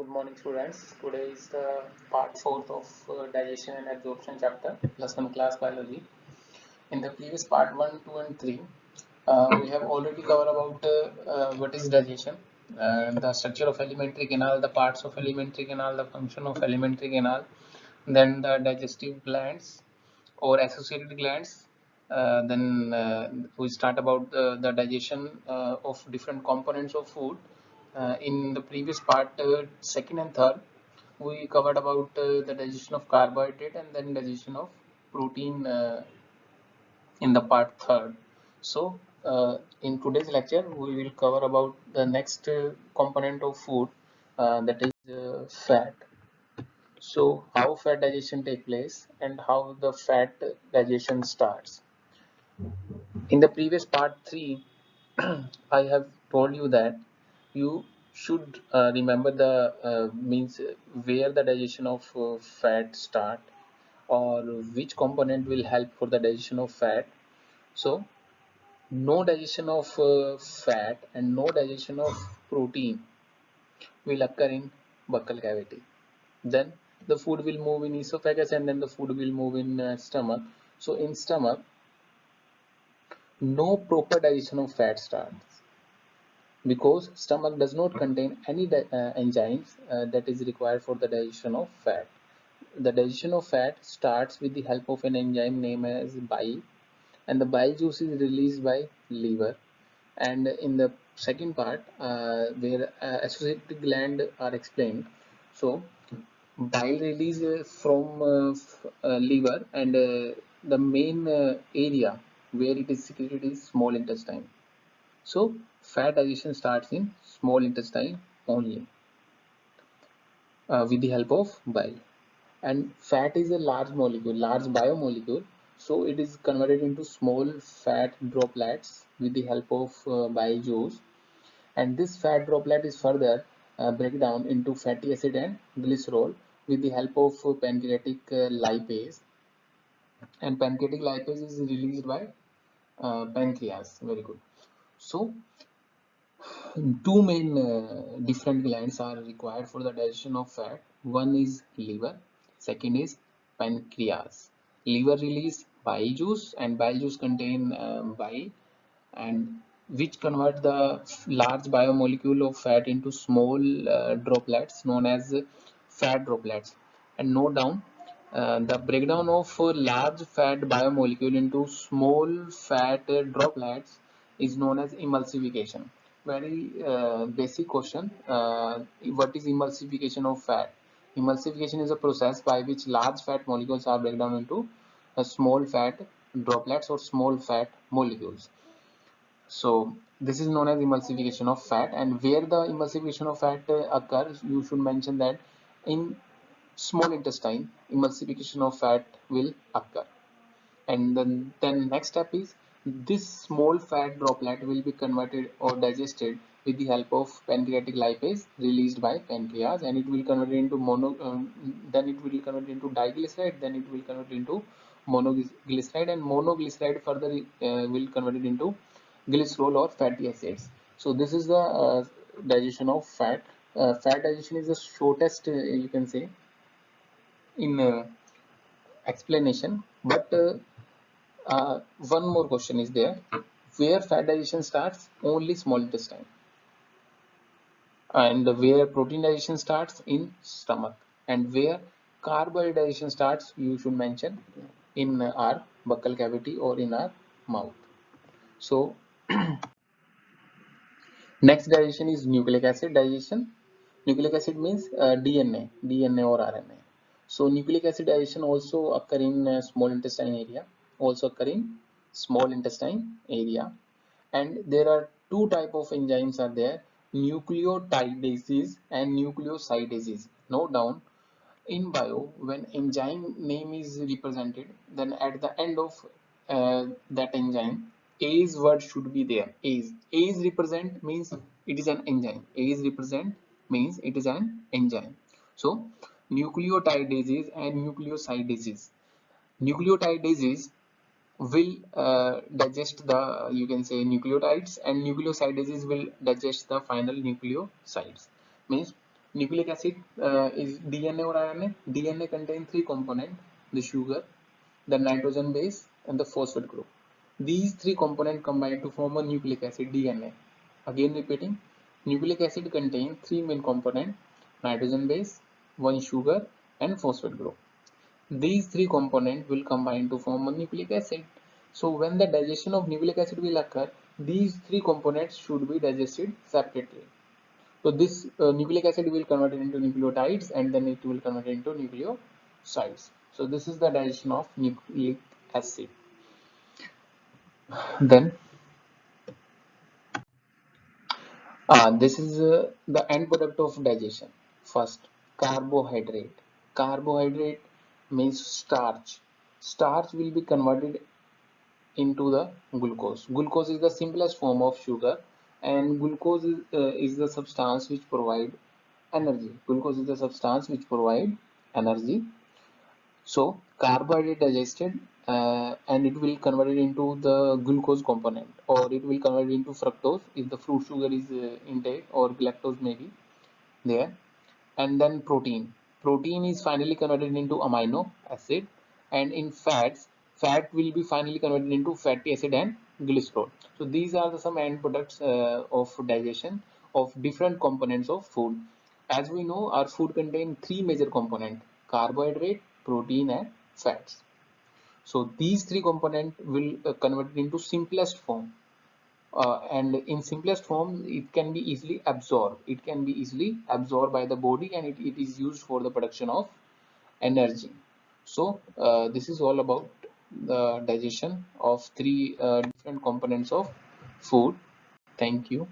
Good morning, students. Today is the part 4th of digestion and absorption chapter, lesson class biology. In the previous part 1, 2, and 3, we have already covered about what is digestion, the structure of alimentary canal, the parts of alimentary canal, the function of alimentary canal, then the digestive glands or associated glands. Then we start about the digestion of different components of food. In the previous part, second and third, we covered about the digestion of carbohydrate and then digestion of protein in the part third. So in today's lecture, we will cover about the next component of food, that is fat. So how fat digestion take place and how the fat digestion starts. In the previous part 3, I have told you that you should remember the means where the digestion of fat start or which component will help for the digestion of fat. So no digestion of fat and no digestion of protein will occur in buccal cavity. Then the food will move in esophagus and then the food will move in stomach. So in stomach, no proper digestion of fat starts because stomach does not contain any enzymes that is required for the digestion of fat. The digestion of fat starts with the help of an enzyme named as bile, and the bile juice is released by liver. And in the second part, where associated gland are explained, so bile release from liver, and the main area where it is secreted is small intestine. So fat digestion starts in small intestine only with the help of bile. And fat is a large molecule, large biomolecule, so it is converted into small fat droplets with the help of bile juice. And this fat droplet is further break down into fatty acid and glycerol with the help of pancreatic lipase, and pancreatic lipase is released by pancreas. Very good. So two main different glands are required for the digestion of fat. One is liver, second is pancreas. Liver release bile juice, and bile juice contain bile, and which convert the large biomolecule of fat into small droplets known as fat droplets. And note down, the breakdown of large fat biomolecule into small fat droplets is known as emulsification. Very basic question. What is emulsification of fat? Emulsification is a process by which large fat molecules are break down into small fat droplets or small fat molecules. So this is known as emulsification of fat. And where the emulsification of fat occurs, you should mention that in small intestine emulsification of fat will occur. And then next step is this small fat droplet will be converted or digested with the help of pancreatic lipase released by pancreas, and it will convert into then it will convert into diglyceride, then it will convert into monoglyceride, and monoglyceride further will convert it into glycerol or fatty acids. So this is the digestion of fat. Fat digestion is the shortest, you can say, in explanation, but one more question is there. Where fat digestion starts? Only small intestine. And where protein digestion starts? In stomach. And where carbohydrate digestion starts? You should mention in our buccal cavity or in our mouth. So next digestion is nucleic acid digestion. Nucleic acid means DNA or RNA. So nucleic acid digestion also occur in small intestine area, and there are two type of enzymes are there: nucleotidases and nucleosidases. Note down, in bio, when enzyme name is represented, then at the end of that enzyme, A's word should be there. A's represent means it is an enzyme. A's represent means it is an enzyme. So nucleotidases and nucleosidases. Nucleotidases will digest the, you can say, nucleotides, and nucleosidases will digest the final nucleosides. Means Nucleic acid is DNA or RNA. DNA contains three components: the sugar, the nitrogen base, and the phosphate group. These three components combine to form a nucleic acid, DNA. Again repeating, nucleic acid contains three main components: nitrogen base, one sugar, and phosphate group. These three components will combine to form a nucleic acid. So when the digestion of nucleic acid will occur, these three components should be digested separately. So this nucleic acid will convert it into nucleotides, and then it will convert it into nucleosides. So this is the digestion of nucleic acid. Then this is the end product of digestion. First, carbohydrate. Carbohydrate means starch. Starch will be converted into the glucose. Glucose is the simplest form of sugar, and glucose is the substance which provide energy. Glucose is the substance which provide energy. So carbohydrate digested, and it will convert it into the glucose component, or it will convert it into fructose if the fruit sugar is intake, or galactose maybe there. And then protein is finally converted into amino acid, and in fat will be finally converted into fatty acid and glycerol. So these are some end products of digestion of different components of food. As we know, our food contain three major components: carbohydrate, protein, and fats. So these three components will convert into simplest form, and in simplest form it can be easily absorbed. It can be easily absorbed by the body, and it is used for the production of energy. So this is all about the digestion of three different components of food. Thank you.